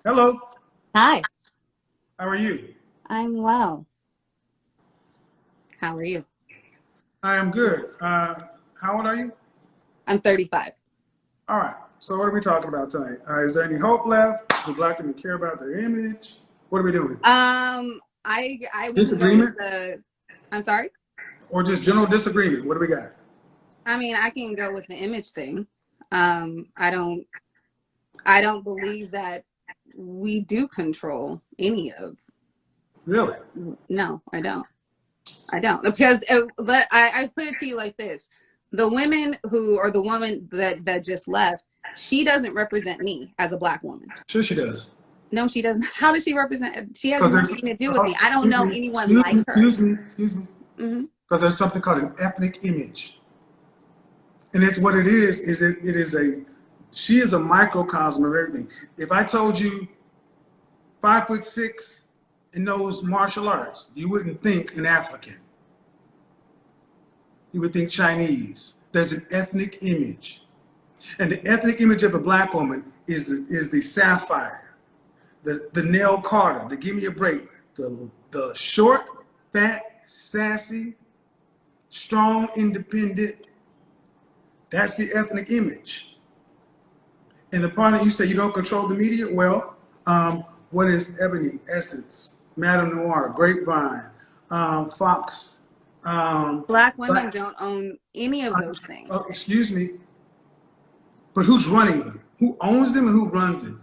Hello, Hi, how are you? I'm well. How are you? I am good. How old are you? I'm 35. All right, so what are we talking about tonight? Is there any hope left? Do black people care about their image? What are we doing? We can go with Disagreement I'm sorry. or just general disagreement? What do we got? I mean, I can go with the image thing. Um, I don't, I don't believe that we do control any of. Really? No, I don't. I don't because I put it to you like this: the women who, or the woman that just left, she doesn't represent me as a black woman. Sure, she does. No, she doesn't. How does she represent? She has Because there's, nothing to do with me. I don't excuse know me, anyone like her. excuse me. Hmm. Because there's something called an ethnic image, and it's what it is. It is a she is a microcosm of everything. If I told you 5'6" and knows martial arts, you wouldn't think an African. You would think Chinese. There's an ethnic image. And the ethnic image of a black woman is the sapphire, the nail Carter, the give me a break, the short, fat, sassy, strong, independent. That's the ethnic image. And the part that you say you don't control the media, well, what is Ebony, Essence, Madame Noir, Grapevine, Fox, Black women Black, don't own any of those things. oh, excuse me, but who's running them? Who owns them and who runs them?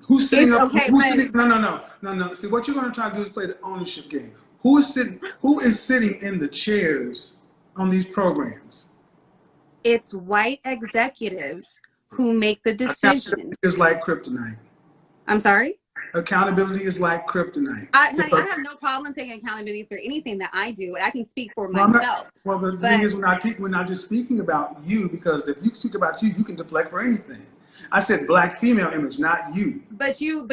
Who's sitting It's up? okay, Who's but sitting? No, no, no, no, no. See, what you're going to try to do is play the ownership game. Who is sitting? Who is sitting in the chairs on these programs? it's white executives who make the Accountability decision. is like kryptonite. I'm sorry? Accountability is like kryptonite. Honey, I have no problem taking accountability for anything that I do. I can speak for Well, I'm not. myself. Well, the thing But is, we're not just speaking about you because if you speak about you, you can deflect for anything. I said black female image, not you.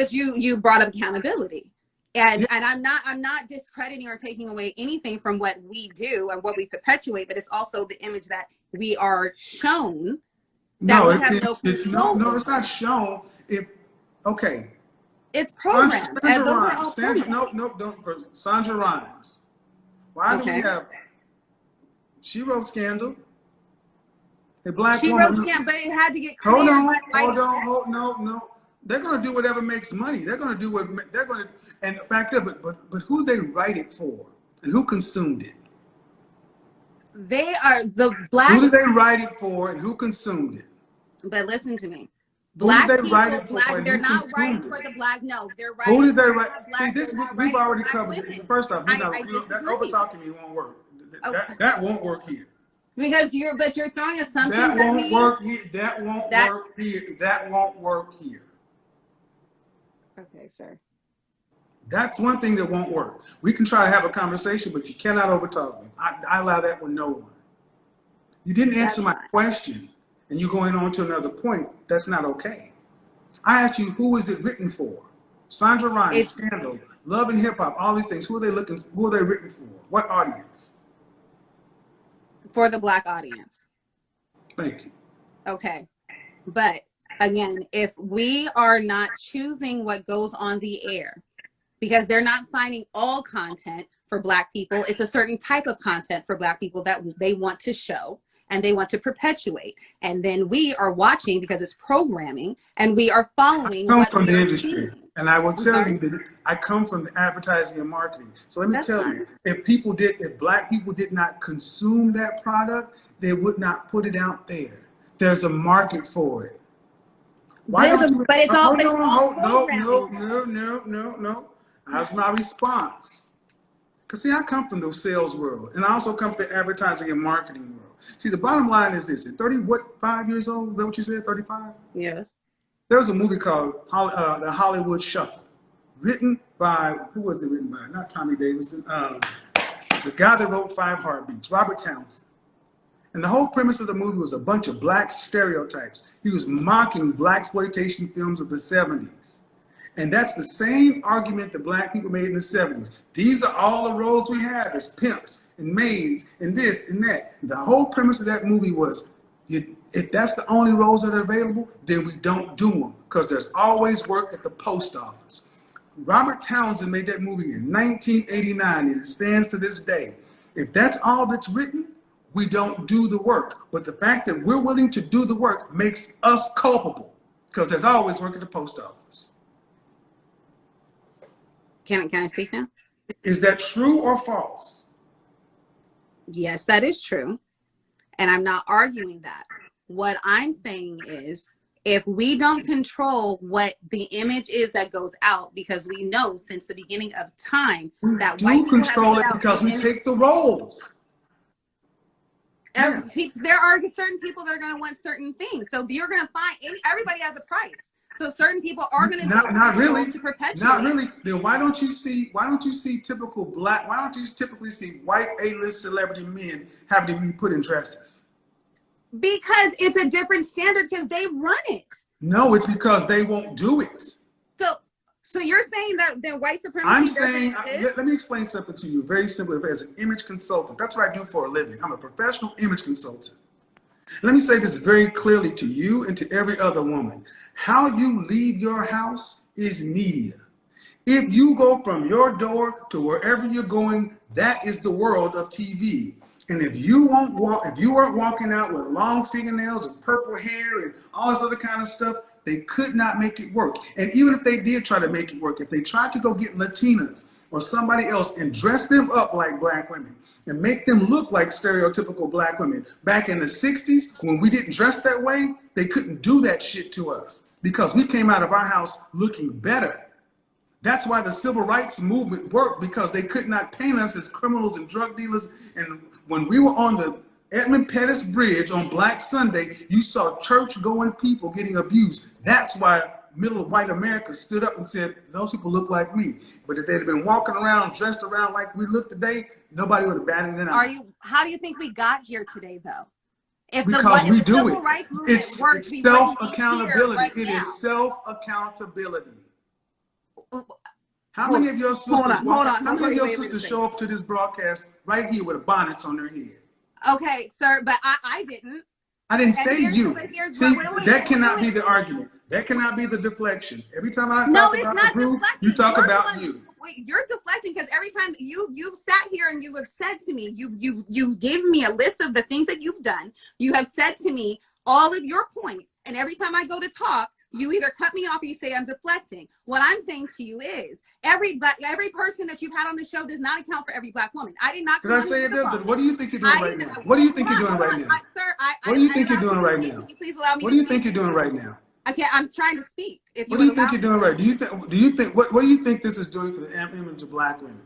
you brought up accountability. And Yeah, I'm not discrediting or taking away anything from what we do and what we perpetuate, but it's also the image that we are shown that no, we have no no, control no, it's over. not shown. If okay, It's programmed, Sandra and those are Rhimes. all Sandra, programmed. no, no, don't. For Sandra Rhimes. Why do we Okay. have? She wrote Scandal. A black She wrote woman. scam, but it had to get Hold cleared by on, white hold on, execs. hold no, no. They're gonna do whatever makes money. They're gonna do what they're gonna. And the fact is, but who they write it for, and who consumed it? They are the Who black, did they write it for, and who consumed it? but listen to me. Who did Black they write people, it for, and they're who not writing consumed for it? the black. No, Who did they they're write? not See, black. this They're not we've writing for already black covered it. women. First off, I that over disagree. talking me won't work. Oh, That won't work here. because you're throwing That assumptions at won't me work here. That won't that, work here. That won't work here. okay, sir. That's one thing that won't work. We can try to have a conversation, but you cannot overtalk me. I allow that with no one. You didn't answer That's my fine. question, and you're going on to another point. That's not okay. I asked you, who is it written for? Sandra Rhimes, It's Scandal, Love and Hip Hop, all these things. Who are they looking? Who are they written for? What audience? for the black audience. Thank you. Okay. But again, if we are not choosing what goes on the air, because they're not finding all content for black people, it's a certain type of content for black people that they want to show and they want to perpetuate. And then we are watching because it's programming and we are following Come what from we the are industry, seeing. and I will I'm tell sorry? you that I come from the advertising and marketing. So let me That's tell you, fine. if black people did not consume that product, they would not put it out there. There's a market for it. Why don't you? But Hold it's on, all hold no, no, programming no, though. no, no, no. That's my response. Because see, I come from the sales world, and I also come from the advertising and marketing world. See, the bottom line is this: at 30, what, 5 years old? Is that what you said? 35? Yes. There was a movie called The Hollywood Shuffle, written by, who was it written by? Not Tommy Davidson. The guy that wrote Five Heartbeats, Robert Townsend. And the whole premise of the movie was a bunch of black stereotypes. He was mocking black exploitation films of the 70s. And that's the same argument that black people made in the 70s. These are all the roles we have as pimps and maids and this and that. The whole premise of that movie was If that's the only roles that are available, then we don't do them, because there's always work at the post office. Robert Townsend made that movie in 1989, and it stands to this day. If that's all that's written, we don't do the work. But the fact that we're willing to do the work makes us culpable, because there's always work at the post office. Can I speak now? Is that true or false? Yes, that is true. And I'm not arguing that. What I'm saying is, if we don't control what the image is that goes out, because we know since the beginning of time that We white do people control have it put out because we take the roles. Yeah. There are certain people that are going to want certain things. So you're going to find everybody has a price. So certain people are going to not really to perpetuate. Not really. Then why don't you see typical black? Why don't you typically see white A-list celebrity men having to be put in dresses? Because it's a different standard, because they run it. No, it's because they won't do it. So you're saying that white supremacy I'm doesn't saying, exist? let me explain something to you very simply. As an image consultant, that's what I do for a living. I'm a professional image consultant. Let me say this very clearly to you and to every other woman. How you leave your house is media. If you go from your door to wherever you're going, that is the world of TV. And if you weren't walking out with long fingernails and purple hair and all this other kind of stuff, they could not make it work. And even if they did try to make it work, if they tried to go get Latinas or somebody else and dress them up like black women and make them look like stereotypical black women back in the 60s, when we didn't dress that way, they couldn't do that shit to us because we came out of our house looking better. That's why the civil rights movement worked, because they could not paint us as criminals and drug dealers. And when we were on the Edmund Pettus Bridge on Black Sunday, you saw church-going people getting abused. That's why middle white America stood up and said, those people look like me. But if they'd have been walking around, dressed around like we look today, nobody would have batted an eye. How do you think we got here today, though? Because we do it. It's self-accountability. It is self-accountability. How many of your sisters show up to this broadcast right here with bonnets on their head? Okay, sir, but I didn't. I didn't say you. See, that cannot be the argument. That cannot be the deflection. Every time I talk about the group, you talk about you. Wait, you're deflecting, because every time you've sat here and you have said to me, you gave me a list of the things that you've done. You have said to me all of your points, and every time I go to talk, you either cut me off or you say I'm deflecting. What I'm saying to you is every person that you've had on the show does not account for every black woman. I did not. Did I say it does? What do you think you're doing right now? What do you think you're doing right now? Sir, what do you think you're doing right now? Please allow me. What do you think you're doing right now? Okay, I'm trying to speak. What do you think you're doing right? Do you think what do you think this is doing for the image of black women?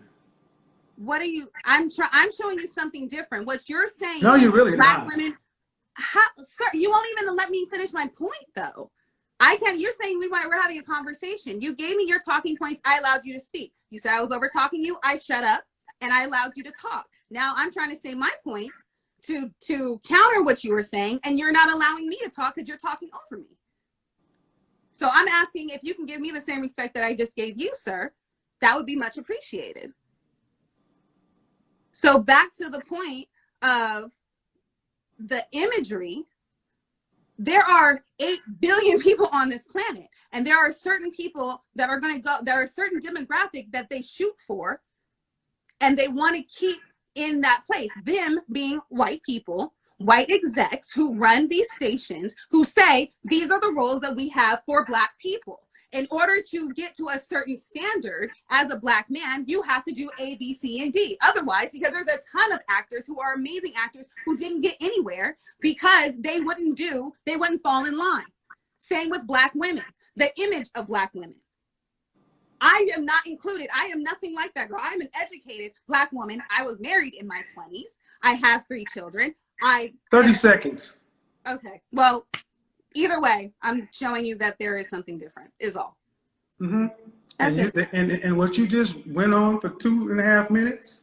What are you? I'm showing you something different. What you're saying? No, you're really black not. Women. Sir, you won't even let me finish my point, though. You're saying we're having a conversation. You gave me your talking points. I allowed you to speak. You said I was over talking you. I shut up and I allowed you to talk. Now I'm trying to say my points to counter what you were saying, and you're not allowing me to talk because you're talking over me. So I'm asking if you can give me the same respect that I just gave you, sir. That would be much appreciated. So back to the point of the imagery. There are 8 billion people on this planet, and there are certain people that are going to go, there are certain demographic that they shoot for, and they want to keep in that place. Them being white people, white execs who run these stations, who say, these are the roles that we have for black people. In order to get to a certain standard as a black man, you have to do A, B, C, and D. Otherwise, because there's a ton of actors who are amazing actors who didn't get anywhere because they wouldn't fall in line. Same with black women, the image of black women. I am not included. I am nothing like that girl. I'm an educated black woman. I was married in my 20s. I have 3 children. 30 seconds. Okay, well, either way, I'm showing you that there is something different, is all. Mm-hmm. And what you just went on for 2.5 minutes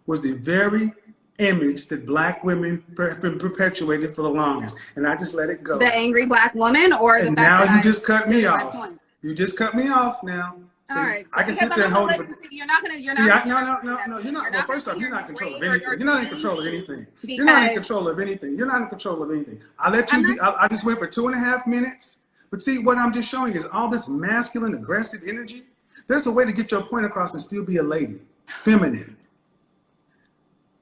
was the very image that black women have been perpetuated for the longest. And I just let it go. The angry black woman, or the fact now that you just cut me off. Point. You just cut me off now. All right. So I can because sit I'm there and not hold gonna it. let you see, you're not gonna, you're Yeah, not no, you're not. You're Well, not gonna first off, sit you're here not in and control of grade anything. or You're not in demean control of me anything. You're not in because control of anything. You're not in control of anything. I let I'm you not. be. I just went for 2.5 minutes. But see, what I'm just showing you is all this masculine, aggressive energy. There's a way to get your point across and still be a lady, feminine.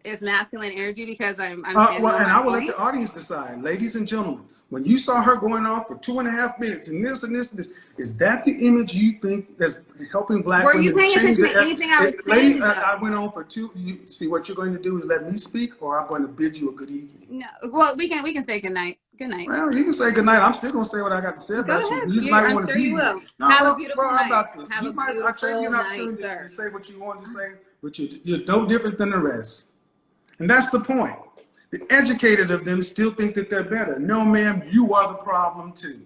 It's masculine energy because I'm standing Well, on and my I will let point. the audience decide, ladies and gentlemen. When you saw her going off for 2.5 minutes and this and this and this, is that the image you think that's helping black Were you women paying change attention their? to anything I was Lady, saying though? I went on for two. You see what you're going to do is let me speak, or I'm going to bid you a good evening. No. Well, we can say good night. Good night. Well, you can say good night. I'm still going to say what I got to say Go about you. ahead. You just might I'm want to sure you be. will. No, Have a well, beautiful how night. about this? Have You a might. I trade you beautiful an night, opportunity sir. to say what you want to say, but you're no different than the rest. And that's the point. The educated of them still think that they're better. No, ma'am, you are the problem too.